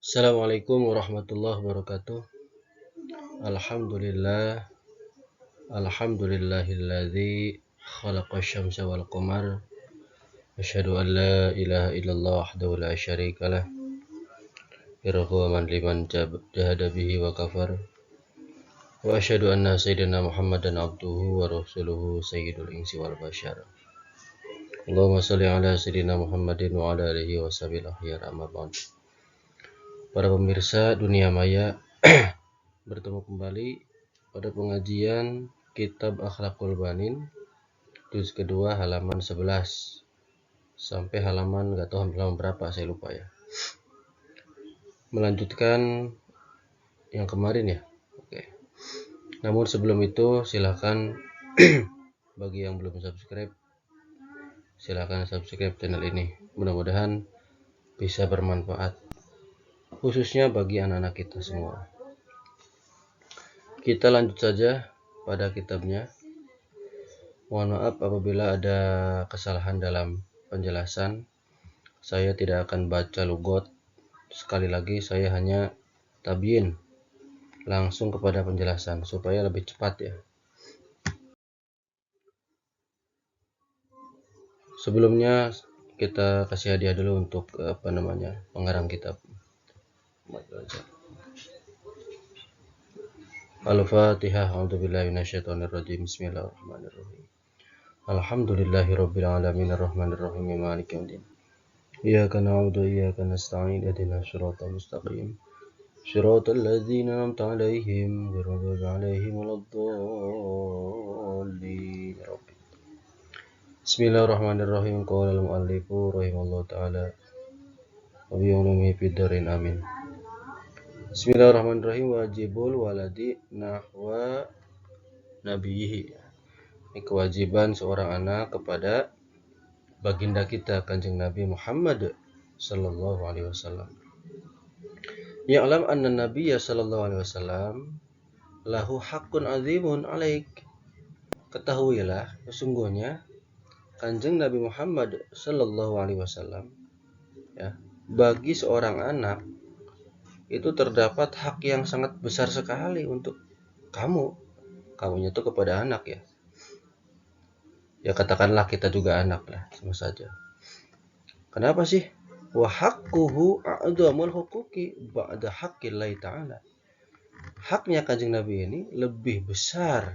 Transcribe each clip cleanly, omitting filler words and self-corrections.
Assalamualaikum warahmatullahi wabarakatuh. Alhamdulillah, alhamdulillahilladzi khalaqa syamsa wal qamar. Asyhadu an la ilaha illallah wahdahu la syarikalah. Irghaman liman jahada bihi wa kafar. Wa asyhadu anna sayyidina Muhammadan abduhu wa rasuluhu sayyidul insi wal bashar. Allahumma shalli ala sayyidina Muhammadin wa ala alihi wa sahbihi akhyar amma ba'd. Para pemirsa dunia maya, bertemu kembali pada pengajian Kitab Akhlaqul Banin juz kedua halaman 11 sampai halaman nggak tahu halaman berapa, saya lupa ya. Melanjutkan yang kemarin ya. Oke. Namun sebelum itu silakan bagi yang belum subscribe, silakan subscribe channel ini. Mudah-mudahan bisa bermanfaat, khususnya bagi anak-anak kita semua. Kita lanjut saja pada kitabnya. Mohon maaf apabila ada kesalahan dalam penjelasan. Saya tidak akan baca lugot. Sekali lagi saya hanya tabyin langsung kepada penjelasan supaya lebih cepat ya. Sebelumnya kita kasih hadiah dulu untuk pengarang kitab. Al-Fatihah. A'udzubillahi minasyaitonirrajim. Bismillahirrahmanirrahim. Alhamdulillahirabbil alamin arrahmanir rahim maliki yaumiddin. Iyyaka na'budu wa iyyaka nasta'in ihdinas siratal mustaqim. Shiratal ladzina an'amta 'alaihim ghairil maghdubi 'alaihim waladdallin. Bismillahirrahmanirrahim. Qala al-mu'allifu rahimallahu ta'ala wa bi ulumihi fid darin amin. Bismillahirrahmanirrahim. Wajibul waladi nahwa nabiyhi. Ini kewajiban seorang anak kepada baginda kita Kanjeng Nabi Muhammad sallallahu alaihi wasallam. Ya'lam anna nabiyya sallallahu alaihi wasallam lahu haqqun azimun alaik. Ketahuilah sesungguhnya Kanjeng Nabi Muhammad sallallahu alaihi wasallam ya, bagi seorang anak itu terdapat hak yang sangat besar sekali untuk kamunya itu kepada anak ya. Ya katakanlah kita juga anak lah, sama saja. Kenapa sih? Wa haqquhu a'dhamul huquqi ba'da haqqillahi ta'ala. Haknya Kanjeng Nabi ini lebih besar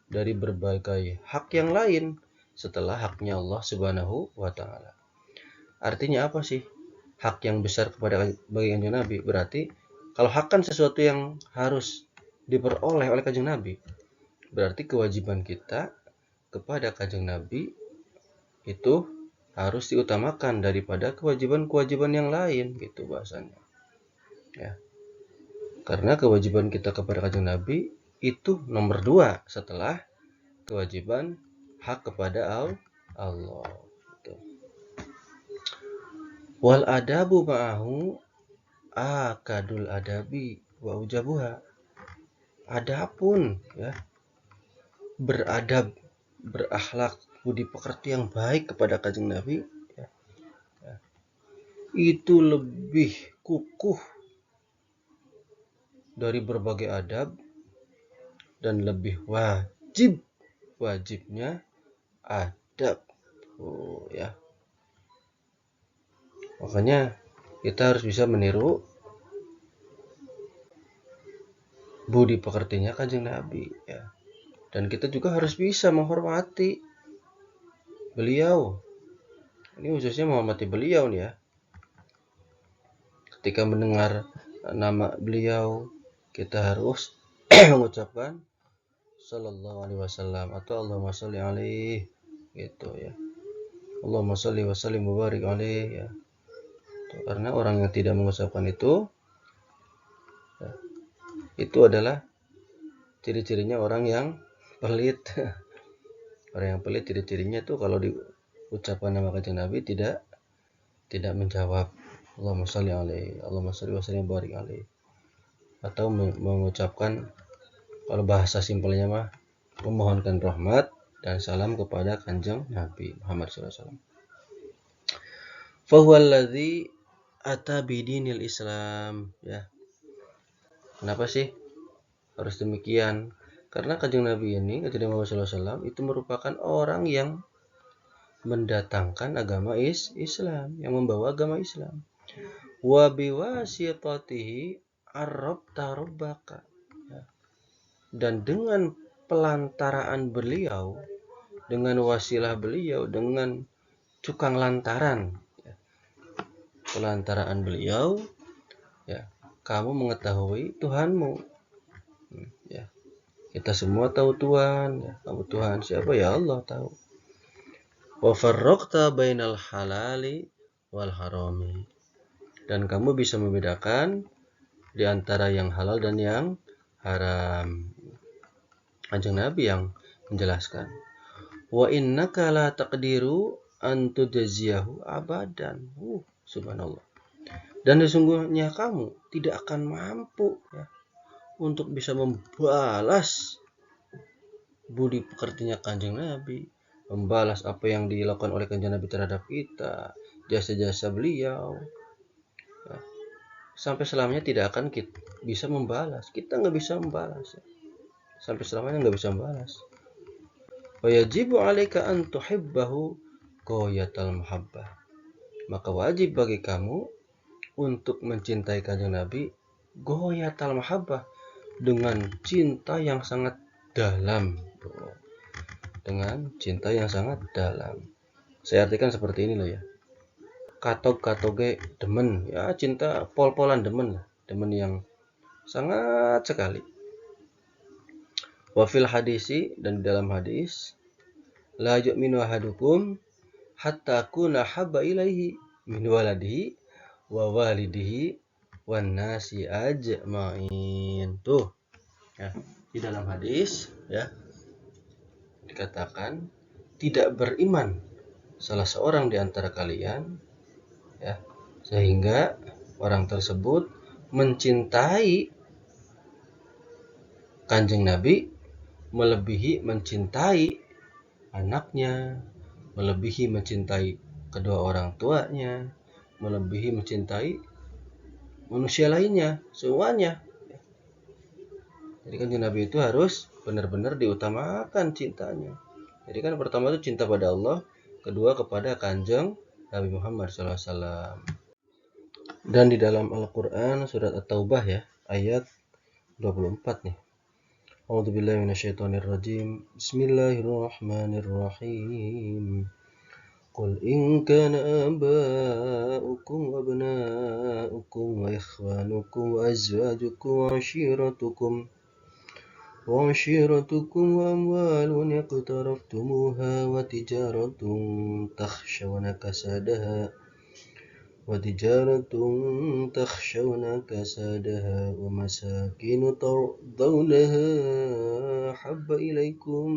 dari berbagai hak yang lain setelah haknya Allah Subhanahu wa taala. Artinya apa sih? Hak yang besar bagi Kanjeng Nabi berarti kalau hak kan sesuatu yang harus diperoleh oleh Kanjeng Nabi, berarti kewajiban kita kepada Kanjeng Nabi itu harus diutamakan daripada kewajiban-kewajiban yang lain gitu bahasanya. Ya. Karena kewajiban kita kepada Kanjeng Nabi itu nomor 2 setelah kewajiban hak kepada Allah. Gitu. Wal adabu ma'ahu akadul adabi wa ujabuha. Adapun ya, beradab, berakhlak, budi pekerti yang baik kepada Kanjeng Nabi ya, itu lebih kukuh dari berbagai adab dan lebih wajibnya adab. Ya. Makanya kita harus bisa meniru budi pekertinya Kanjeng Nabi ya. Dan kita juga harus bisa menghormati beliau. Ini khususnya menghormati beliau nih ya. Ketika mendengar nama beliau, kita harus mengucapkan sallallahu alaihi wasallam atau Allahumma shalli alaihi gitu ya. Allahumma shalli wa sallim wa barik alaihi ya. Karena orang yang tidak mengucapkan itu ya, itu adalah ciri-cirinya orang yang pelit. Orang yang pelit ciri-cirinya itu kalau diucapkan nama Kanjeng Nabi tidak menjawab Allahumma shalli alaihi, Allahumma shalli wa sallim wa barik alaihi. Atau mengucapkan kalau bahasa simpelnya mah memohonkan rahmat dan salam kepada Kanjeng Nabi Muhammad SAW. Fahuwallazi ata bidinil Islam, ya. Kenapa sih harus demikian? Karena Kanjeng Nabi ini, Kanjeng Nabi Muhammad SAW itu merupakan orang yang mendatangkan agama Islam, yang membawa agama Islam. Wa biwasitatihi arrabta rabbaka. Dan dengan pelantaraan beliau, dengan wasilah beliau, dengan cukang lantaran, pelantaraan beliau, ya, kamu mengetahui Tuhanmu. Ya, kita semua tahu Tuhan. Ya, kamu Tuhan siapa? Ya Allah tahu. Wa farraqta bainal halali wal harami. Dan kamu bisa membedakan di antara yang halal dan yang haram. Kanjeng Nabi yang menjelaskan. Wa innaka la taqdiru an tudziyahu abadan. Subhanallah. Dan sesungguhnya kamu tidak akan mampu, ya, untuk bisa membalas budi pekertinya Kanjeng Nabi, membalas apa yang dilakukan oleh Kanjeng Nabi terhadap kita, jasa-jasa beliau, ya. Sampai selamanya tidak akan kita bisa membalas. Kita nggak bisa membalas, ya. Sampai selamanya nggak bisa membalas. Wa yajibu 'alaika an tuhibbahu ghayatal mahabbah. Maka wajib bagi kamu untuk mencintai Kanjeng Nabi ghayatal mahabbah, dengan cinta yang sangat dalam. Dengan cinta yang sangat dalam. Saya artikan seperti ini loh, ya. Katog-katoge demen, ya, cinta pol-polan demen lah. Demen yang sangat sekali. Wa fil hadisi, dan di dalam hadis, la yu'minu ahadukum hatta kuna habba ilaihi min waladihi wa walidihi wan nasi ajma'in. Tuh, ya, di dalam hadis, ya, dikatakan tidak beriman salah seorang di antara kalian, ya, sehingga orang tersebut mencintai Kanjeng Nabi melebihi mencintai anaknya, melebihi mencintai kedua orang tuanya, melebihi mencintai manusia lainnya, semuanya. Jadi Kanjeng Nabi itu harus benar-benar diutamakan cintanya. Jadi kan pertama itu cinta pada Allah, kedua kepada Kanjeng Nabi Muhammad SAW. Dan di dalam Al-Quran surat At-Taubah, ya, ayat 24 nih. A'udzubillahi minasyaitonirrajim. Bismillahirrahmanirrahim. Qul in kana aba'ukum wa abna'ukum wa ikhwanukum wa azwajukum wa ashiratukum wa amwalun iqtaraftumuha wa tijaratun takhshawna kasadaha wa masakin tardawnaha habba ilaikum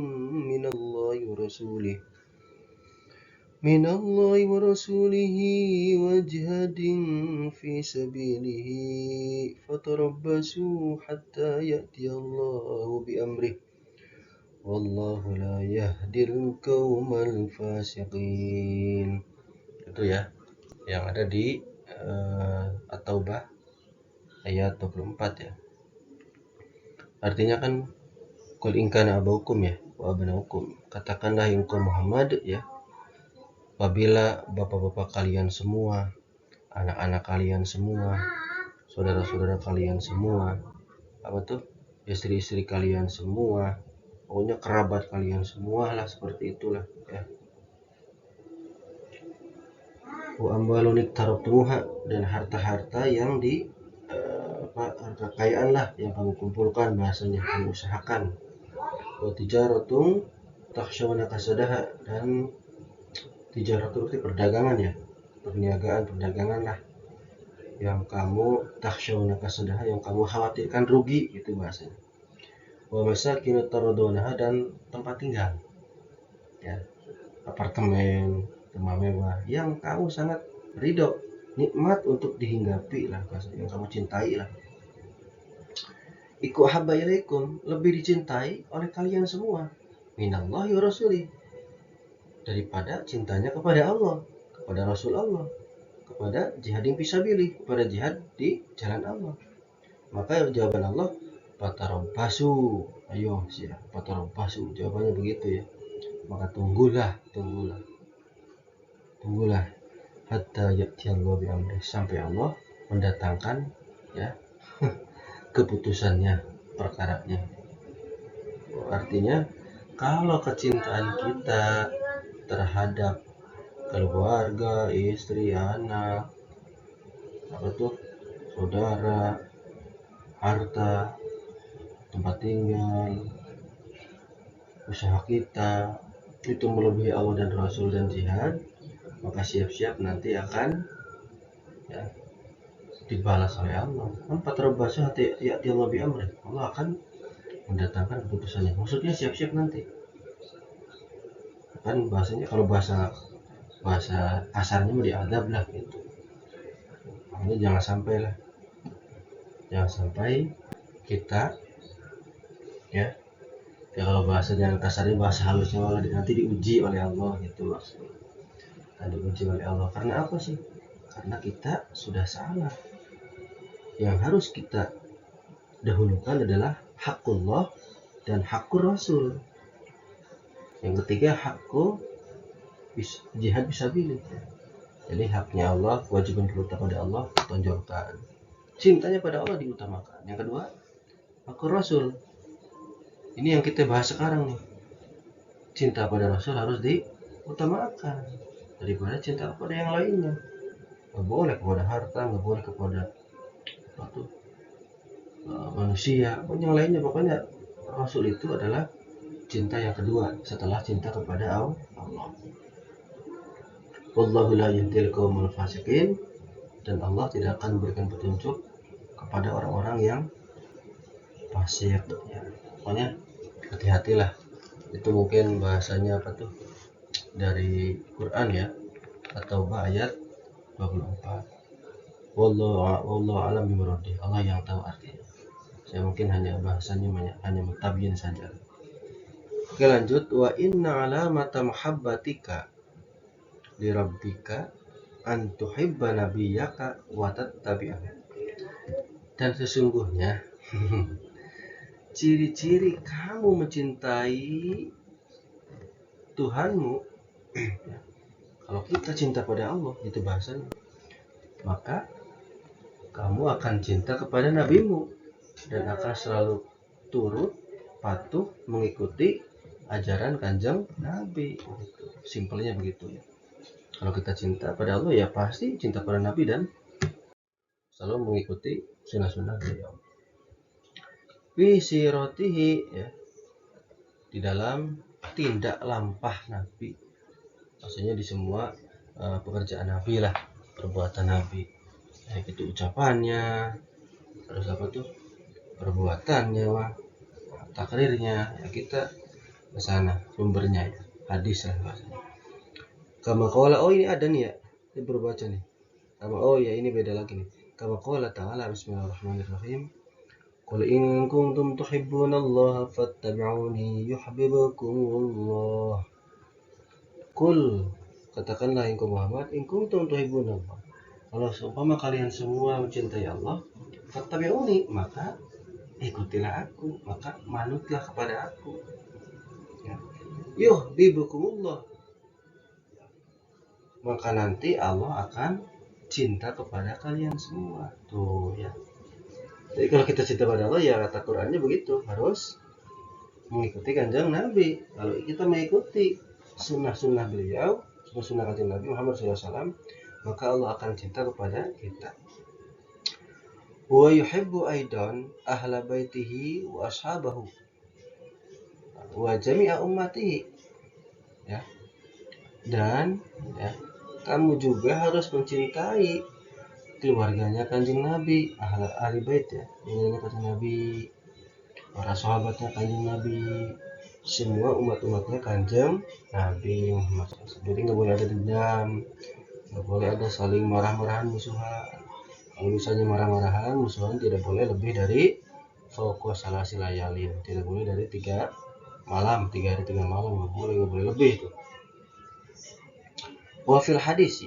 minallahi wa rasulihi wa jihadin fi sabilihi fatarabbasu hatta ya'tiyallahu bi amrih wallahu la yahdil qaumal fasiqin. Itu, ya, yang ada di At-Taubah ayat 24, ya. Artinya kan qul in kana abaukum, ya, wa abnaukum. Katakanlah engkau Muhammad, ya, apabila bapak-bapak kalian semua, anak-anak kalian semua, saudara-saudara kalian semua, apa tuh, istri-istri kalian semua, pokoknya kerabat kalian semua lah, seperti itulah, ya. Wa amwalun iqtaraftumuha, dan harta-harta yang di harta kekayaan lah yang kamu kumpulkan, bahasanya kamu usahakan. Wa tijaratun takhshawna kasadaha, dan tijarat itu perdagangan, ya, perdagangan lah yang kamu takhshawna kasadaha, yang kamu khawatirkan rugi, itu bahasanya. Wa masakin tardawnaha, dan tempat tinggal, ya, apartemen, rumah mewah yang kamu sangat ridho, nikmat untuk dihinggapi lah, yang kamu cintai lah. Iku habba ilaikum, lebih dicintai oleh kalian semua, minallahi wa rasulih, daripada cintanya kepada Allah, kepada Rasul Allah, kepada jihad yang fisabilillah, kepada jihad di jalan Allah. Maka jawaban Allah, fatarabbasu, ayo siap, fatarabbasu, jawabannya begitu ya. Maka tunggulah hatta ya'tiyallahu bi amri, sampai Allah mendatangkan ya keputusannya, perkaranya. Artinya kalau kecintaan kita terhadap keluarga, istri, anak, saudara, harta, tempat tinggal, usaha kita itu melebihi Allah dan Rasul dan jihad, maka siap-siap nanti akan ya, dibalas oleh Allah. Empat robbasa hati Allah bi amri, Allah akan mendatangkan keputusannya. Maksudnya siap-siap nanti. Kan bahasanya, kalau bahasa kasarnya mau diadab lah gitu. Makanya jangan sampai kita ya kalau bahasanya kasarnya, bahasa halusnya malah nanti diuji oleh Allah gitu maksudnya. Diuji oleh Allah karena apa sih? Karena kita sudah salah. Yang harus kita dahulukan adalah hakullah dan hakul Rasul. Yang ketiga hakku jihad fisabilillah. Jadi haknya Allah, kewajiban kita pada Allah tonjolkan. Cintanya pada Allah diutamakan. Yang kedua, hakul Rasul. Ini yang kita bahas sekarang nih. Cinta pada Rasul harus diutamakan daripada cinta kepada yang lainnya. Nggak boleh kepada harta, nggak boleh kepada manusia, yang lainnya. Pokoknya Rasul itu adalah cinta yang kedua setelah cinta kepada Allah. Wallahu la yahdil qaumul fasiqin, dan Allah tidak akan memberikan petunjuk kepada orang-orang yang fasik ya. Pokoknya hati-hatilah. Itu mungkin bahasanya dari Quran ya, atau ayat 24. Wallahu a'lam bimuradi, Allah yang tahu artinya. Saya mungkin hanya bahasanya hanya mentabyin saja. Oke, lanjut. Wa inna alamata mahabbatika li rabbika an tuhibba nabiyyaka wa tattabi'ahu. Dan sesungguhnya ciri-ciri kamu mencintai Tuhanmu kalau kita cinta pada Allah, itu bahasanya, maka kamu akan cinta kepada nabimu dan akan selalu turut patuh mengikuti ajaran kanjeng Nabi. Simpelnya begitu ya. Kalau kita cinta pada Allah ya pasti cinta pada Nabi dan selalu mengikuti sunnah-sunnah beliau. Fi siratihi ya, di dalam tindak lampah Nabi, maksudnya di semua pekerjaan Nabi lah, perbuatan Nabi, baik itu ucapannya, terus perbuatannya, takrirnya ya, kita ke sana sumbernya ya, hadis lah bahasanya. Kama qala, ini ada nih ya, ini berbaca nih. Ini beda lagi nih. Kama qala ta'ala, bismillahirrahmanirrahim. Qul in kuntum tuhibbunallaha fattabi'uni yuhibbukumullah. Qul, katakanlah engkau Muhammad, in kuntum tuhibbunallah, kalau seumpama kalian semua mencintai Allah, fattabi'uni, maka ikutilah aku, maka manutlah kepada aku. Ya. Yuhibbukumullah, maka nanti Allah akan cinta kepada kalian semua. Tuh ya. Jadi kalau kita cinta pada Allah ya kata Qur'annya begitu, harus mengikuti kanjeng Nabi. Kalau kita mengikuti sunnah-sunnah beliau, sunnah kanjeng Nabi Muhammad SAW, maka Allah akan cinta kepada kita. Wa yuhibbu aidan ahla baitihi wa ashabahu wa jami'a ummatihi. Ya. Dan ya, kamu juga harus mencintai keluarganya kanjeng Nabi, ahli bait ya, ini kanjeng Nabi, para sahabatnya kanjeng Nabi, semua umat-umatnya kanjeng Nabi Muhammad SAW. Jadi nggak boleh ada dendam, nggak boleh ada saling marah-marahan, musuhan. Kalau misalnya marah-marahan, musuhan tidak boleh lebih dari fauqa salasi layalin, tidak boleh dari 3 malam, 3 hari 3 malam, nggak boleh lebih itu. Wa fil hadis,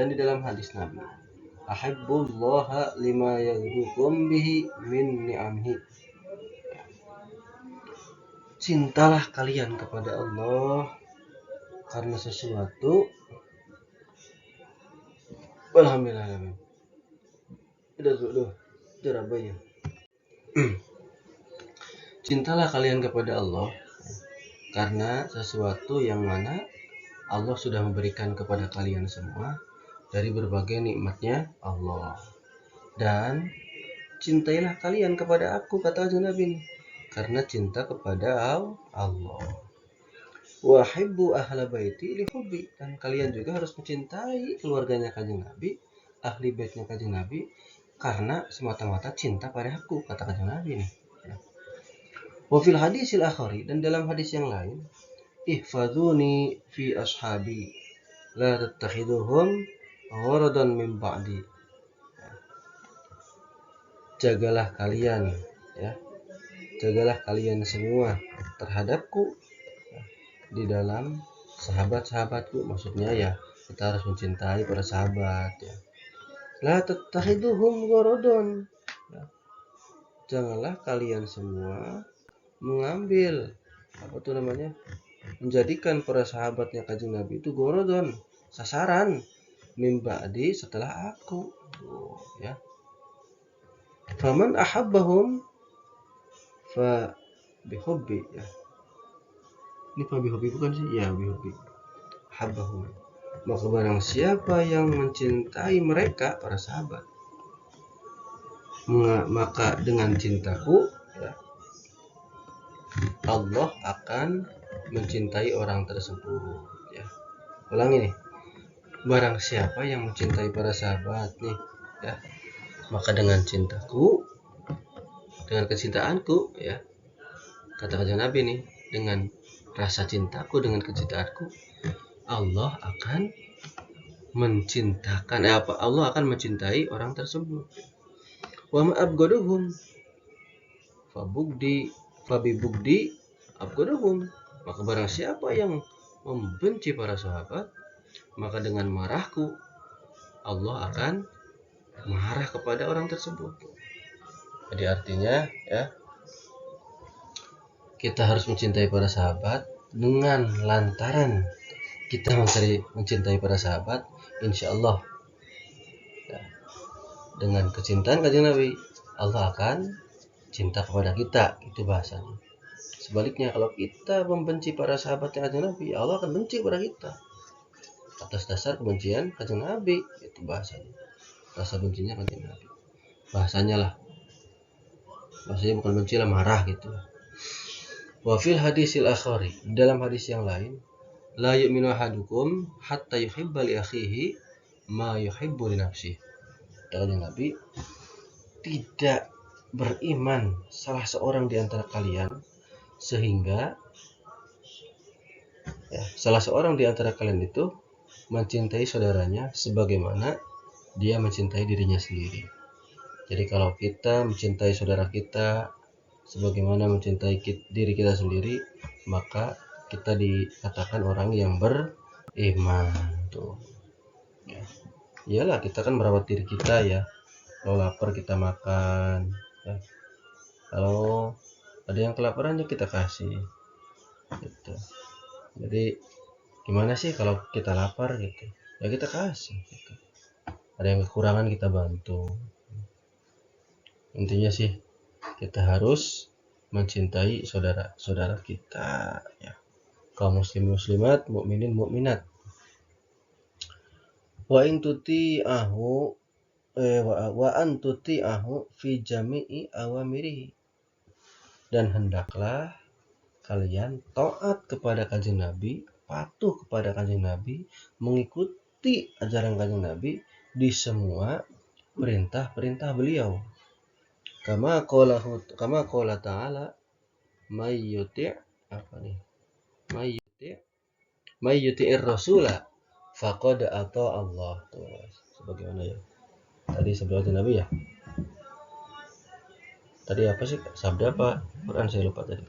Dan di dalam hadis Nabi, ahibbullaha lima yaghdukum bihi min ni'amihi. Cintalah kalian kepada Allah karena sesuatu. Alhamdulillah. Udah dulu. Jarabaya. Cintalah kalian kepada Allah karena sesuatu yang mana Allah sudah memberikan kepada kalian semua dari berbagai nikmatnya Allah. Dan cintailah kalian kepada aku, kata Nabi ini, karena cinta kepada Allah. Wa hibbu ahla baiti li hubbi, dan kalian juga harus mencintai keluarganya Kanjeng Nabi, ahli baitnya Kanjeng Nabi, karena semata-mata cinta pada aku, kata Kanjeng Nabi ini. Wa fil hadisil akhari, dan dalam hadis yang lain, ihfaduni fi ashabi la tattakhiduhum gharadan min ba'di. Jagalah kalian, ya. Jagalah kalian semua terhadapku di dalam sahabat-sahabatku. Maksudnya ya, kita harus mencintai para sahabat, ya. La tattakhiduhum gharadan. Janganlah kalian semua mengambil menjadikan para sahabatnya Kanjeng Nabi itu gorodon, sasaran, mimba'di, setelah aku, ya. Faman ahabbahum fa bihubbi, ya. Ini fa bihubbi bukan sih? Ya, bihubbi. Ahabbahum. Maka barang siapa yang mencintai mereka, para sahabat, maka dengan cintaku, ya, Allah akan mencintai orang tersebut, ya. Ulangi nih, barang siapa yang mencintai para sahabat nih, ya, maka dengan cintaku, dengan kecintaanku, ya, kata Nabi nih, dengan rasa cintaku, dengan kecintaanku, Allah akan mencintakan, Allah akan mencintai orang tersebut. Wa ma abghaduhum fabibugdi abghaduhum, maka barang siapa yang membenci para sahabat, maka dengan marahku Allah akan marah kepada orang tersebut. Jadi artinya, ya, kita harus mencintai para sahabat. Dengan lantaran kita mencintai para sahabat, insya Allah, ya, dengan kecintaan Kanjeng Nabi, Allah akan cinta kepada kita. Itu bahasanya. Sebaliknya, kalau kita membenci para sahabat yang Kanjeng Nabi, Allah akan benci kepada kita atas dasar kebencian Kanjeng Nabi. Itu bahasanya, rasa bencinya Kanjeng Nabi. Bahasanya lah, bahasanya bukan benci lah, marah gitu. Wa fil hadisil akhari, dalam hadis yang lain, la yu'minu ahadukum hatta yuhibba li akhihi ma yuhibbu li nafsihi. Kata Nabi, tidak beriman salah seorang di antara kalian sehingga, ya, salah seorang di antara kalian itu mencintai saudaranya sebagaimana dia mencintai dirinya sendiri. Jadi kalau kita mencintai saudara kita sebagaimana mencintai diri kita sendiri, maka kita dikatakan orang yang beriman. Tuh, ya. Iyalah, kita kan merawat diri kita, ya. Kalau lapar kita makan, ya. Kalau ada yang kelaparan, ya kita kasih, gitu. Jadi gimana sih kalau kita lapar, gitu, ya kita kasih, gitu. Ada yang kekurangan kita bantu. Intinya sih, kita harus mencintai saudara-saudara kita, ya, kaum muslim muslimat, mukminin mukminat. Wa in tuti'ahu wa an tuti'ahu fi jami'i awamirihi, dan hendaklah kalian taat kepada Kanjeng Nabi, patuh kepada Kanjeng Nabi, mengikuti ajaran Kanjeng Nabi di semua perintah-perintah beliau. Kama qala ta'ala, may yuti' may yuti'ir rasula faqad ata Allah. Tuh, sebagaimana ya tadi sabda Nabi, ya. Tadi apa sih? Sabda apa? Quran saya lupa tadi.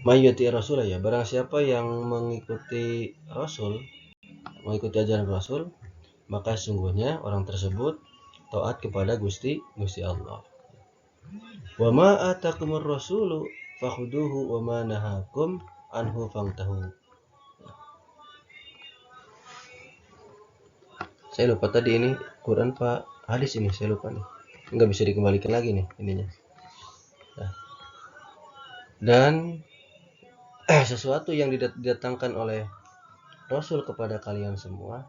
May yuti'ir rasula, ya, barang siapa yang mengikuti Rasul, mengikuti ajaran Rasul, maka sungguhnya orang tersebut taat kepada Gusti Allah. Wa ma atakumur rasulu fakhuduhu wa ma nahakum anhu fantahu. Saya lupa tadi ini Quran Pak hadis ini, saya lupa nih. Enggak bisa dikembalikan lagi nih ininya. Nah. Dan sesuatu yang didatangkan oleh Rasul kepada kalian semua,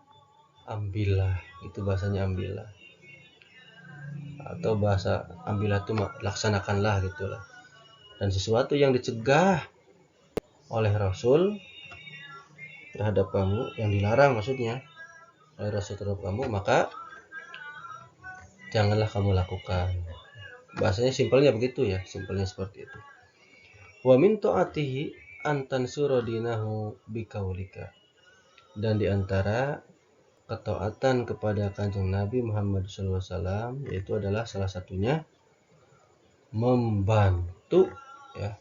ambillah. Itu bahasanya ambillah. Atau bahasa ambillah itu laksanakanlah gitulah. Dan sesuatu yang dicegah oleh Rasul terhadap kamu, yang dilarang maksudnya oleh Rasul terhadap kamu, maka janganlah kamu lakukan. Bahasanya simpelnya begitu ya, simpelnya seperti itu. Wa min ta'atihi an tansura dinahu bikaulika. Dan diantara ketaatan kepada Kanjeng Nabi Muhammad SAW yaitu adalah salah satunya membantu ya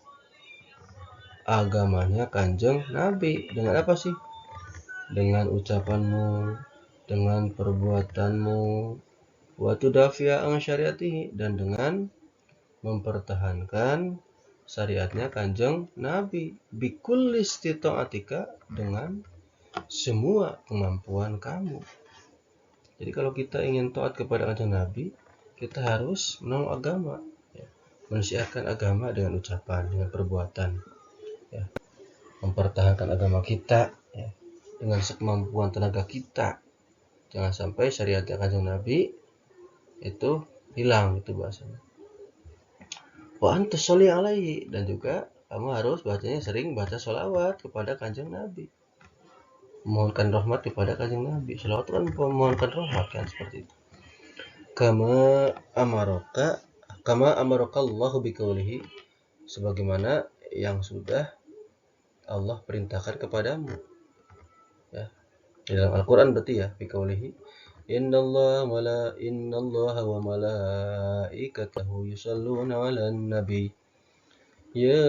agamanya Kanjeng Nabi. Dengan apa sih? Dengan ucapanmu, dengan perbuatanmu, wa tudafi'a an syariatihi, dan dengan mempertahankan syariatnya Kanjeng Nabi, bikul istita'atika, dengan semua kemampuan kamu. Jadi kalau kita ingin taat kepada Kanjeng Nabi, kita harus menolong agama, ya. Mensiarkan agama dengan ucapan, dengan perbuatan, ya. Mempertahankan agama kita, ya, dengan sekemampuan tenaga kita. Jangan sampai syariatnya Kanjeng Nabi itu hilang, itu bahasanya. Wa anta sholli alaihi, dan juga kamu harus bacanya sering baca sholawat kepada Kanjeng Nabi, memohonkan rahmat kepada Kanjeng Nabi. Sholawat kan memohonkan rahmat kan, seperti itu. Kama amaraka Allahu biqaulihi, sebagaimana yang sudah Allah perintahkan kepadamu. Ya. Di dalam Al-Qur'an berarti ya, biqaulihi innallaha wa malaikatahu yusholluna 'alan nabi ya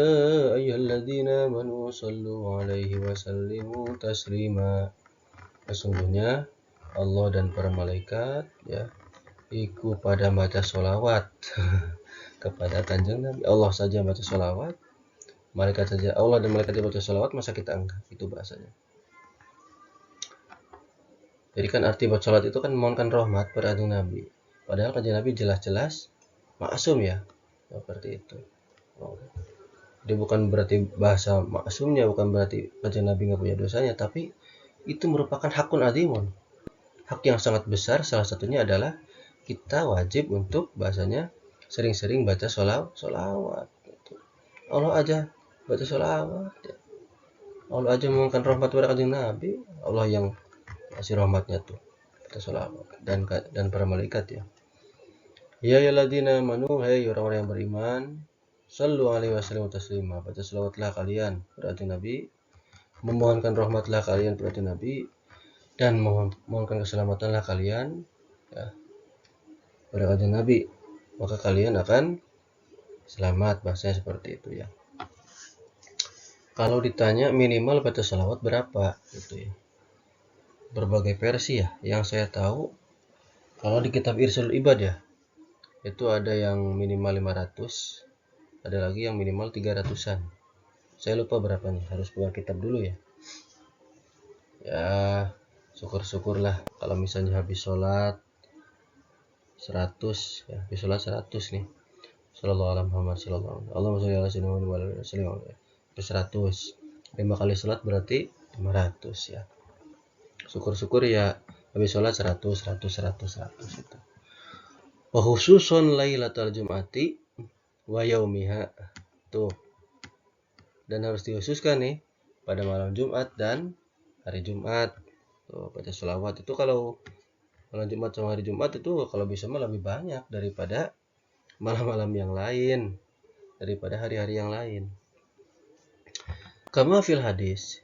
ayyuhalladzina amanu shallu 'alaihi wa sallimu taslima. Sesungguhnya Allah dan para malaikat ya ikut pada baca sholawat kepada Kanjeng Nabi. Allah saja baca sholawat, malaikat saja, Allah dan malaikat baca sholawat, masa kita enggak? Itu bahasanya. Jadi kan arti baca sholawat itu kan memohonkan rahmat pada Kanjeng Nabi. Padahal Kanjeng Nabi jelas-jelas maksum ya, seperti itu. Dia bukan berarti bahasa maksumnya, bukan berarti Kanjeng Nabi nggak punya dosanya, tapi itu merupakan hakun azimun, hak yang sangat besar. Salah satunya adalah kita wajib untuk bahasanya sering-sering baca sholawat. Allah aja baca sholawat. Allah aja memohonkan rahmat kepada Kanjeng Nabi. Allah yang kasih rahmatnya tuh baca sholawat, dan para malaikat ya. Ya ayyuhalladzina amanu, hai orang-orang yang beriman, shallu alaihi wasallam taslima, baca sholawatlah kalian kepada Kanjeng Nabi, memohonkan rahmatlah kalian kepada Nabi, dan mohonkan keselamatanlah kalian ya pada Kanjeng Nabi, maka kalian akan selamat. Bahasanya seperti itu ya. Kalau ditanya minimal baca sholawat berapa gitu ya, berbagai versi ya. Yang saya tahu kalau di kitab Irsyadul Ibad ya, itu ada yang minimal 500, ada lagi yang minimal 300-an. Saya lupa berapa nih, harus buka kitab dulu ya. Ya, syukur-syukurlah kalau misalnya habis sholat 100 ya, habis sholat 100 nih. Sallallahu alaihi Muhammad sallallahu alaihi Allahumma sholli ala sayyidina Muhammad wa ala sallam. 100. 5 kali sholat berarti 500 ya. Syukur-syukur ya habis sholat 100 itu. Wa khususun lailatul jum'ati wa yaumiha. Tuh. Dan harus dikhususkan nih pada malam Jumat dan hari Jumat. Tuh, baca sholawat itu kalau malam Jumat sama hari Jumat itu kalau bisa mah lebih banyak daripada malam-malam yang lain, daripada hari-hari yang lain. Kama fil hadis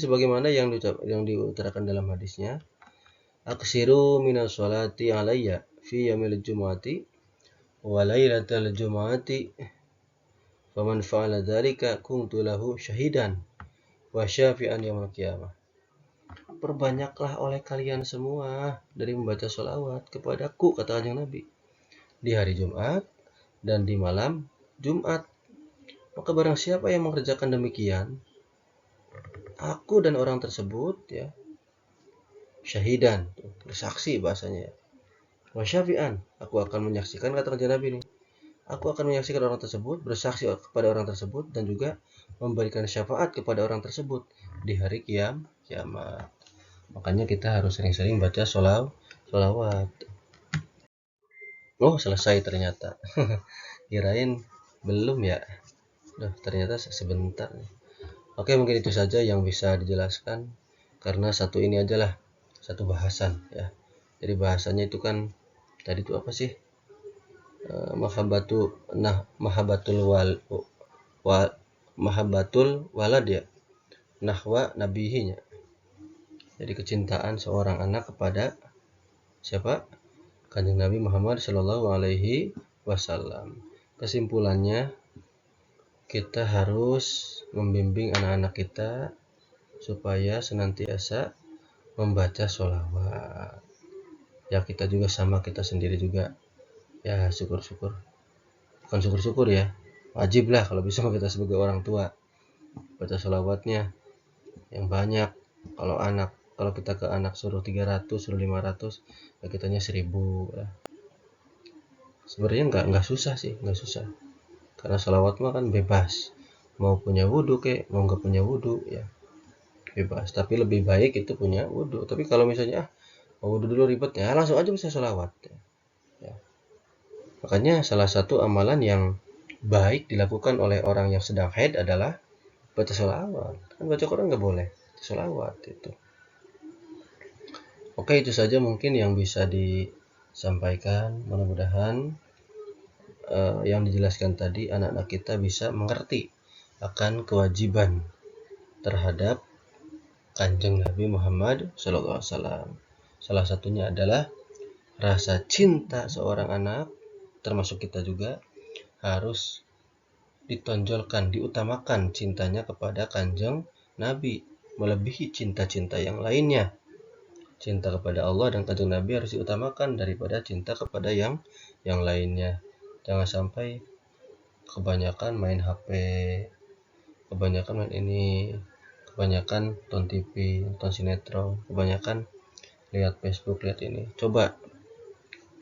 sebagaimana yang diutarakan dalam hadisnya, aksiru minas sholati alayya fi yaumil jumu'ati wa lailatal jumu'ati faman fa'ala dzalika kuntu lahu syahidan wa syafi'an yaumil qiyamah. perbanyaklah oleh kalian semua dari membaca sholawat kepadaku, kata Kanjeng Nabi, di hari Jumat dan di malam Jumat. Maka barang siapa yang mengerjakan demikian, aku dan orang tersebut ya syahidan, bersaksi bahasanya. Wa syafi'an, aku akan menyaksikan, kata Kanjeng Nabi ini. Aku akan menyaksikan orang tersebut, bersaksi kepada orang tersebut, dan juga memberikan syafaat kepada orang tersebut di hari kiamat. Makanya kita harus sering-sering baca sholawat. Oh, selesai ternyata. Kirain belum ya. Ternyata sebentar. Oke, mungkin itu saja yang bisa dijelaskan. Karena satu ini ajalah, satu bahasan ya. Jadi bahasanya itu kan tadi itu apa sih? Mahabbatul walad ya, nahwa nabihinya. Jadi kecintaan seorang anak kepada siapa? Kanjeng Nabi Muhammad Shallallahu Alaihi Wasallam. Kesimpulannya, kita harus membimbing anak-anak kita supaya senantiasa membaca sholawat. Ya, kita juga sama, kita sendiri juga ya syukur-syukur, bukan syukur-syukur ya, wajib lah kalau bisa kita sebagai orang tua baca sholawatnya yang banyak. Kalau kita ke anak suruh 300, suruh 500, ya kitanya 1000 ya. Sebenarnya nggak susah sih, nggak susah, karena sholawat mah kan bebas, mau punya wudhu mau nggak punya wudhu ya bebas. Tapi lebih baik itu punya wudhu. Tapi kalau misalnya mau wudhu dulu ribet ya, langsung aja bisa sholawat ya. Makanya salah satu amalan yang baik dilakukan oleh orang yang sedang haid adalah baca sholawat. Kan baca Quran nggak boleh, sholawat itu. Oke, itu saja mungkin yang bisa disampaikan. Mudah-mudahan yang dijelaskan tadi anak-anak kita bisa mengerti akan kewajiban terhadap Kanjeng Nabi Muhammad SAW. Salah satunya adalah rasa cinta seorang anak, termasuk kita juga, harus ditonjolkan, diutamakan cintanya kepada Kanjeng Nabi melebihi cinta-cinta yang lainnya. Cinta kepada Allah dan Kanjeng Nabi harus diutamakan daripada cinta kepada yang lainnya. Jangan sampai kebanyakan main HP, kebanyakan main ini, kebanyakan nonton TV, nonton sinetron, kebanyakan lihat Facebook, lihat ini. Coba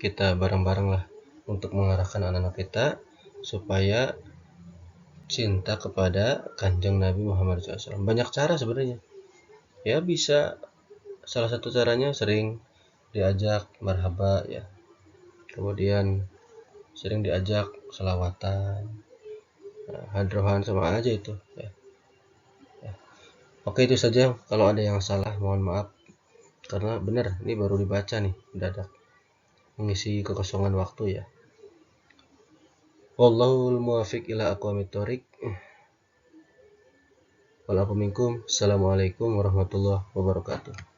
kita bareng-bareng lah untuk mengarahkan anak-anak kita supaya cinta kepada Kanjeng Nabi Muhammad SAW. Banyak cara sebenarnya. Ya bisa, salah satu caranya sering diajak marhaba ya. Kemudian sering diajak selawatan. Nah, hadrohan sama aja itu ya. Oke, itu saja. Kalau ada yang salah mohon maaf. Karena benar ini baru dibaca nih mendadak. Mengisi kekosongan waktu ya. Wallahul muwaffiq ila aqwamit thoriq. Walaupun minkum. Assalamualaikum warahmatullahi wabarakatuh.